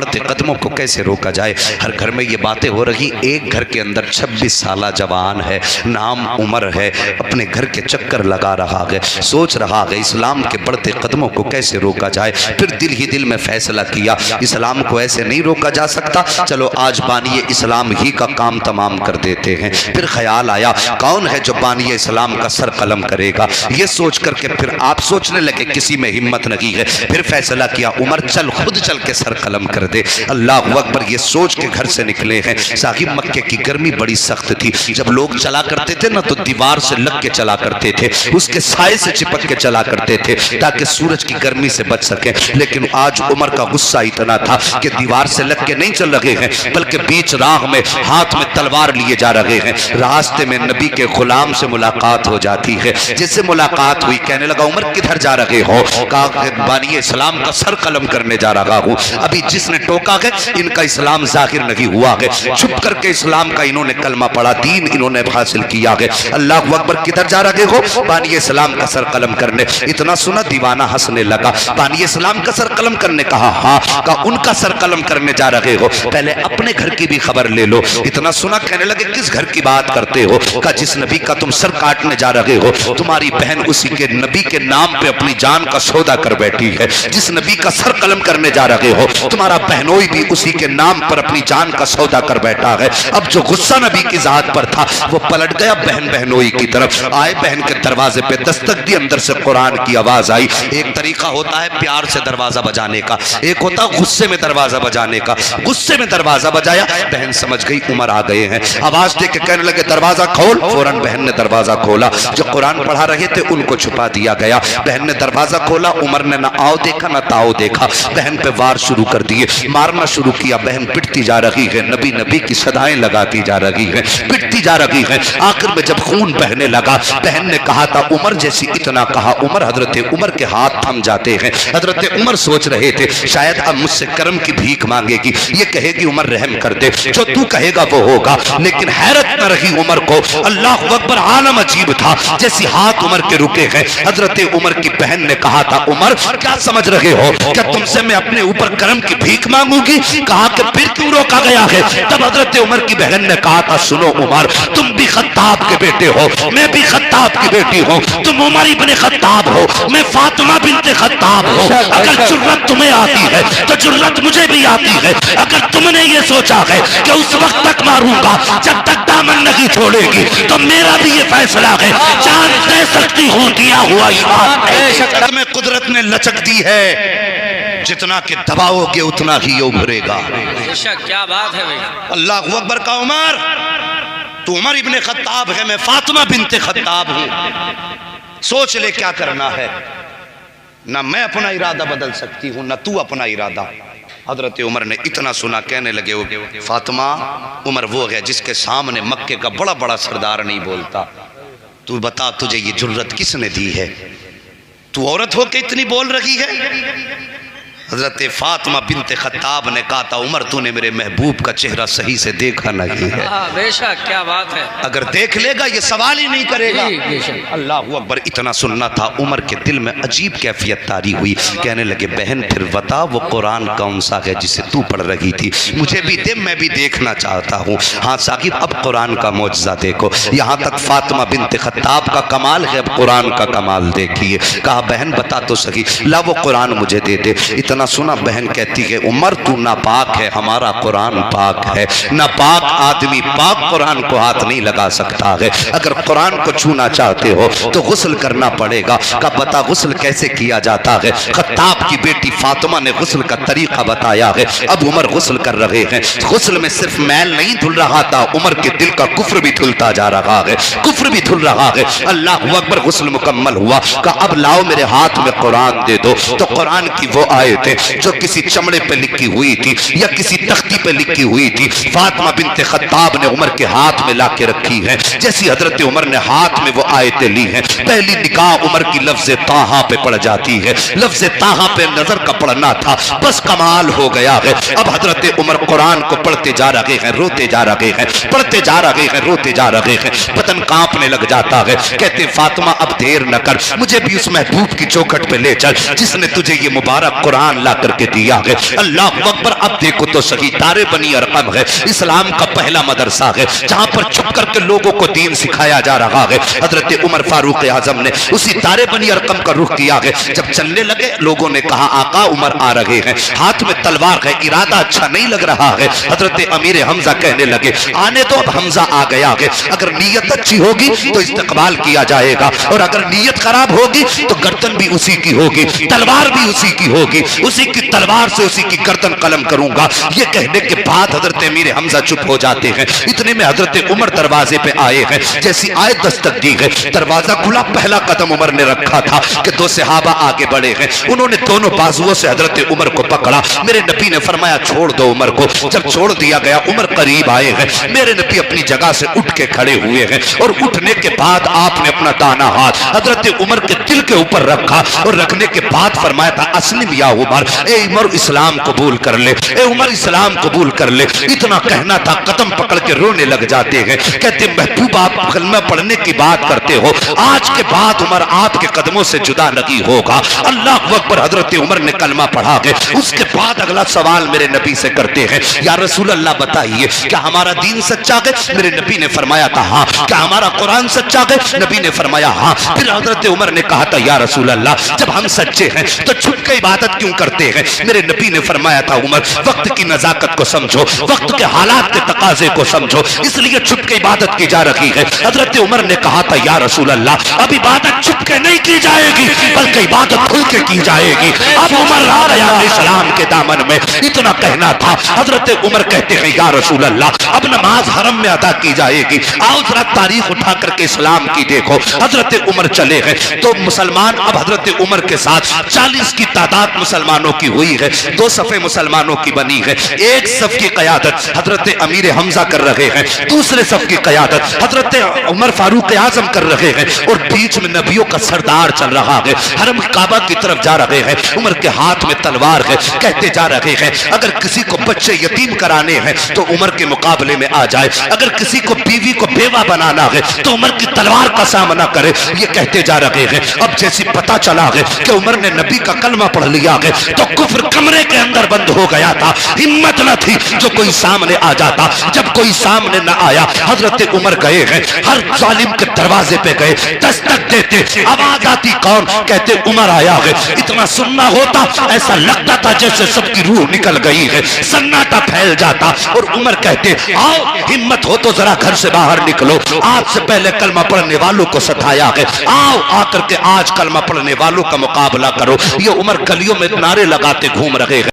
بڑھتے قدموں کو کیسے روکا جائے۔ ہر گھر میں یہ باتیں ہو رہی، ایک گھر کے اندر 26 سالہ جوان ہے، نام عمر ہے، اپنے گھر کے چکر لگا رہا ہے، سوچ رہا ہے اسلام کے بڑھتے قدموں کو کیسے روکا جائے۔ پھر دل ہی دل میں فیصلہ کیا اسلام کو ایسے نہیں روکا جا سکتا، چلو آج بانی اسلام ہی کا کام تمام کر دیتے ہیں۔ پھر خیال آیا کون ہے جو بانی اسلام کا سر قلم کرے گا، یہ سوچ کر کے پھر آپ سوچنے لگے کسی میں ہمت نہیں ہے، پھر فیصلہ کیا عمر چل خود چل کے سر قلم کر دے۔ اللہ اکبر، یہ سوچ کے گھر سے نکلے ہیں۔ صاحب مکے کی گرمی بڑی سخت تھی، جب لوگ چلا کرتے تھے نا تو دیوار سے لگ کے چلا کرتے تھے، اس کے سائے سے چپک کے چلا کرتے تھے تاکہ سورج کی گرمی سے بچ سکیں۔ لیکن آج عمر کا غصہ اتنا تھا کہ دیوار سے لگ کے نہیں چل رہے ہیں بلکہ بیچ راہ میں ہاتھ میں تلوار لیے جا رہے ہیں۔ راستے میں نبی کے غلام سے ملاقات ہو جاتی ہے، جس سے ملاقات ہوئی کہنے لگا عمر کدھر جا رہے ہو؟ کہا کہ بانی اسلام کا سر قلم کرنے جا رہا ہوں۔ ابھی جس نے ٹوکا ہے ان کا اسلام ظاہر نہیں ہوا ہے، چھپ کر کے اسلام کا انہوں نے کلمہ پڑھا، دین انہوں نے حاصل کیا ہے۔ اللہ اکبر، کدھر جا رہے ہو؟ بانی اسلام کا سر قلم کرنے۔ اتنا سنا دیوانہ ہنسنے لگا۔ بانی اسلام کا سر قلم کرنے کہا ہاں، کہا ان کا سر قلم کرنے جا رہے ہو، پہلے اپنے گھر کی بھی خبر لے لو۔ اتنا سنا کہنے لگے کس گھر کی بات کرتے ہو؟ کہا جس نبی کا تم سر کاٹنے جا رہے ہو تمہاری بہن اسی کے نبی کے نام پہ اپنی جان کا سودا کر بیٹھی ہے۔ جس نبی کا سر قلم کرنے جا رہے ہو تمہارا بہنوئی بھی اسی کے نام پر اپنی جان کا سودا کر بیٹھا ہے۔ اب جو غصہ نبی کی ذات پر تھا وہ پلٹ گیا بہن بہنوئی کی طرف، آئے بہن کے دروازے پہ دستک دی، اندر سے قرآن کی آواز آئی۔ ایک طریقہ ہوتا ہے پیار سے دروازہ بجانے کا، ایک ہوتا غصے میں دروازہ بجانے کا۔ غصے میں دروازہ بجایا، بہن سمجھ گئی عمر آ گئے ہیں، آواز دے کے کہنے لگے دروازہ کھول۔ فوراً بہن نے دروازہ کھولا، جو قرآن پڑھا رہے تھے ان کو چھپا دیا گیا۔ بہن نے دروازہ کھولا، عمر نے نہ آؤ دیکھا نہ تاؤ دیکھا، بہن پہ وار شروع کر دیے، مارنا شروع کیا۔ بہن پٹتی جا رہی ہے، نبی نبی کی صدائیں لگاتی جا رہی ہے، پٹتی جا رہی ہے۔ آخر میں جب خون بہنے لگا، بہن نے کہا تھا عمر جیسی اتنا کہا عمر، حضرت عمر کے ہاتھ تھم جاتے ہیں۔ حضرت عمر سوچ رہے تھے شاید اب مجھ سے کرم کی بھیک مانگے گی، یہ کہے گی عمر رحم کر دے، جو تو کہے گا وہ ہوگا۔ لیکن حیرت نہ رہی عمر کو، اللہ اکبر، عالم عجیب تھا۔ جیسی ہاتھ عمر کے رکے ہیں، حضرت عمر کی بہن نے کہا تھا عمر کیا سمجھ رہے ہو، کیا تم سے میں اپنے اوپر کرم کی بھیک مانگوں گی؟ کہا کہ پھر کیوں روکا گیا ہے؟ تب حضرت عمر کی بہن نے کہا تھا سنو عمر، تم بھی خطاب کے بیٹے ہو، میں بھی خطاب کی بیٹی ہوں، تم عمر ابن خطاب ہو، میں فاطمہ بنت خطاب ہوں۔ اگر جرت تمہیں آتی ہے تو جرت مجھے بھی آتی ہے۔ اگر تم نے یہ سوچا ہے کہ اس وقت تک ماروں گا جب تک دامن نہیں چھوڑے گی تو میرا بھی یہ فیصلہ ہے، جان دے سکتی ہوں، دیا ہوا ایمان ہے۔ میں قدرت نے لچک دی ہے، جتنا کہ دباؤ گے اتنا ہی ابھرے گا۔ کیا بات ہے بھائی، اللہ اکبر کا عمر، تو عمر ابن خطاب ہے، میں فاطمہ بنت خطاب ہوں، سوچ لے کیا کرنا ہے۔ نہ میں اپنا ارادہ بدل سکتی ہوں نہ تو اپنا ارادہ۔ حضرت عمر نے اتنا سنا کہنے لگے فاطمہ، عمر وہ ہے جس کے سامنے مکے کا بڑا بڑا سردار نہیں بولتا، تو بتا تجھے یہ جرت کس نے دی ہے؟ تو عورت ہو کے اتنی بول رہی ہے؟ حضرت فاطمہ بنت خطاب نے کہا تھا عمر تو نے میرے محبوب کا چہرہ صحیح سے دیکھا نہیں ہے۔ بے شک، کیا بات ہے، اگر دیکھ لے گا یہ سوال ہی نہیں کرے گا۔ اللہ اکبر، اتنا سننا تھا عمر کے دل میں عجیب کیفیت طاری ہوئی، کہنے لگے بہن پھر بتا وہ قرآن کون سا ہے جسے تو پڑھ رہی تھی، مجھے بھی دے، میں بھی دیکھنا چاہتا ہوں۔ ہاں ثاقب، اب قرآن کا معجزہ دیکھو، یہاں تک فاطمہ بنت خطاب کا کمال ہے، اب قرآن کا کمال دیکھیے۔ کہا بہن بتا تو صحیح، لا وہ قرآن مجھے دے دے۔ اتنا سنا بہن کہتی ہے عمر تو ناپاک ہے، ہمارا قرآن پاک ہے، ناپاک آدمی پاک قرآن کو ہاتھ نہیں لگا سکتا ہے، اگر قرآن کو چھونا چاہتے ہو تو غسل کرنا پڑے گا۔ کہا بتا غسل کیسے کیا جاتا ہے؟ خطاب کی بیٹی فاطمہ نے غسل کا طریقہ بتایا ہے۔ اب عمر غسل کر رہے ہیں، غسل میں صرف میل نہیں دھل رہا تھا، عمر کے دل کا کفر بھی دھلتا جا رہا ہے، کفر بھی دھل رہا ہے۔ اللہ اکبر، غسل مکمل ہوا، کہا اب لاؤ میرے ہاتھ میں قرآن دے دو۔ تو قرآن کی وہ آیتیں جو کسی چمڑے پہ لکھی ہوئی تھی یا کسی تختی پہ لکھی ہوئی تھی، فاطمہ بنت خطاب نے عمر کے ہاتھ میں لا کے رکھی ہیں۔ جیسی حضرت عمر نے ہاتھ میں وہ آیتیں لی ہیں، پہلی نگاہ عمر کی لفظ طٰہٰ پہ پڑ جاتی ہے، لفظ طٰہٰ پہ نظر کا پڑنا تھا، بس کمال ہو گیا ہے۔ اب حضرت عمر قرآن کو پڑھتے جا رہے ہیں، روتے جا رہے ہیں، پڑھتے جا رہے ہیں، روتے جا رہے ہیں، بدن کانپنے لگ جاتا ہے۔ کہتے فاطمہ اب دیر نہ کر، مجھے بھی اس محبوب کی چوکھٹ پہ لے چل جس نے تجھے یہ مبارک قرآن ایمان لا کر کے دیا ہے۔ اللہ اکبر، اب دیکھو تو صحیح، دار بنی ارقم ہے اسلام کا پہلا مدرسہ ہے جہاں پر چھپ کر کے لوگوں کو دین سکھایا جا رہا ہے۔ حضرت عمر فاروق اعظم نے اسی دار بنی ارقم کا رخ کیا ہے۔ جب چلنے لگے لوگوں نے کہا آقا عمر آ رہے ہیں، ہاتھ میں تلوار ہے، ارادہ اچھا نہیں لگ رہا ہے۔ حضرت امیر حمزہ کہنے لگے آنے تو، اب حمزہ آ گیا ہے، اگر نیت اچھی ہوگی تو استقبال کیا جائے گا، اور اگر نیت خراب ہوگی تو گردن بھی اسی کی ہوگی، تلوار بھی اسی کی ہوگی، اسی کی تلوار سے اسی کی گردن قلم کروں گا۔ یہ کہنے کے بعد حضرت امیر حمزہ چپ ہو جاتے ہیں۔ اتنے میں حضرت عمر دروازے پہ آئے ہیں، جیسی آئے دستک دی ہے، دروازہ کھلا، پہلا قدم عمر نے رکھا تھا کہ دو صحابہ آگے بڑھے ہیں، انہوں نے دونوں بازوؤں سے حضرت عمر کو پکڑا۔ میرے نبی نے فرمایا چھوڑ دو عمر کو۔ جب چھوڑ دیا گیا، عمر قریب آئے ہیں، میرے نبی اپنی جگہ سے اٹھ کے کھڑے ہوئے ہیں، اور اٹھنے کے بعد آپ نے اپنا دانا ہاتھ حضرت عمر کے دل کے اوپر رکھا، اور رکھنے کے بعد فرمایا تھا اسلم یا عمر، اے عمر اسلام قبول کر لے، اے عمر اسلام قبول کر لے۔ اتنا کہنا تھا، قدم پکڑ کے رونے لگ جاتے ہیں، کہتے محبوب آپ کلمہ پڑھنے کی بات کرتے ہو، آج کے بعد عمر آپ کے قدموں سے جدا نہیں ہوگا۔ اللہ اکبر، حضرت عمر نے کلمہ پڑھا ہے۔ اس کے بعد اگلا سوال میرے نبی سے کرتے ہیں، یا رسول اللہ بتائیے کیا ہمارا دین سچا ہے؟ میرے نبی نے فرمایا تھا ہاں۔ کیا ہمارا قرآن سچا ہے؟ نبی نے فرمایا ہاں۔ پھر حضرت عمر نے کہا تھا یا رسول اللہ جب ہم سچے ہیں تو چھپ کے عبادت کیوں کرتے ہیں؟ میرے نبی نے فرمایا تھا عمر وقت کی نزاکت کو سمجھو، وقت کے حالات کے تقاضے کو سمجھو، اس لیے چھپ کے عبادت کی جا رہی ہے۔ حضرت عمر نے کہا تھا یا رسول اللہ اب عبادت چھپ کے نہیں کی جائے گی بلکہ عبادت کھل کے کی جائے گی۔ اب عمر آ گیا اسلام کے دامن میں، اتنا کہنا تھا۔ حضرت عمر کہتے ہیں یا رسول اللہ اب نماز حرم میں ادا کی جائے گی، آؤ ذرا تاریخ اٹھا کر کے اسلام کی دیکھو۔ حضرت عمر چلے ہیں تو مسلمان اب حضرت عمر کے ساتھ 40 کی تعداد مسلمانوں کی ہوئی ہے، دو صفیں مسلمانوں کی بنی ہے۔ ایک صف کی قیادت حضرت امیر حمزہ کر رہے ہیں، دوسرے صف کی قیادت حضرت عمر فاروق اعظم کر رہے ہیں، اور بیچ میں نبیوں کا سردار چل رہا ہے، حرم کعبہ کی طرف جا رہے ہیں، عمر کے ہاتھ میں تلوار ہے، کہتے جا رہے ہیں اگر کسی کو بچے یتیم کرانے ہیں تو عمر کے مقابلے میں آ جائے، اگر کسی کو بیوی کو بیوہ بنانا ہے تو عمر کی تلوار کا سامنا کرے۔ یہ کہتے جا رہے ہیں۔ اب جیسی پتا چلا ہے کہ عمر نے نبی کا کلمہ پڑھ لیا ہے تو کفر کمرے کے اندر بند ہو گیا تھا، ہمت نہ تھی جو کوئی سامنے آ جاتا۔ جب کوئی سامنے نہ آیا حضرت عمر گئے ہیں، ہر ظالم کے دروازے پہ گئے، دستک دیتے، آواز آتی کون؟ کہتے عمر آیا ہے۔ اتنا سننا ہوتا ایسا لگتا تھا جیسے سب کی روح نکل گئی ہے، سناٹا پھیل جاتا، اور عمر کہتے آؤ ہمت ہو تو ذرا گھر سے باہر نکلو، آج سے پہلے کلمہ پڑھنے والوں کو ستایا ہے، آؤ آ کر کے آج کلمہ پڑھنے والوں کا مقابلہ کرو۔ یہ عمر گلیوں میں نعرے لگاتے گھوم رہے ہیں،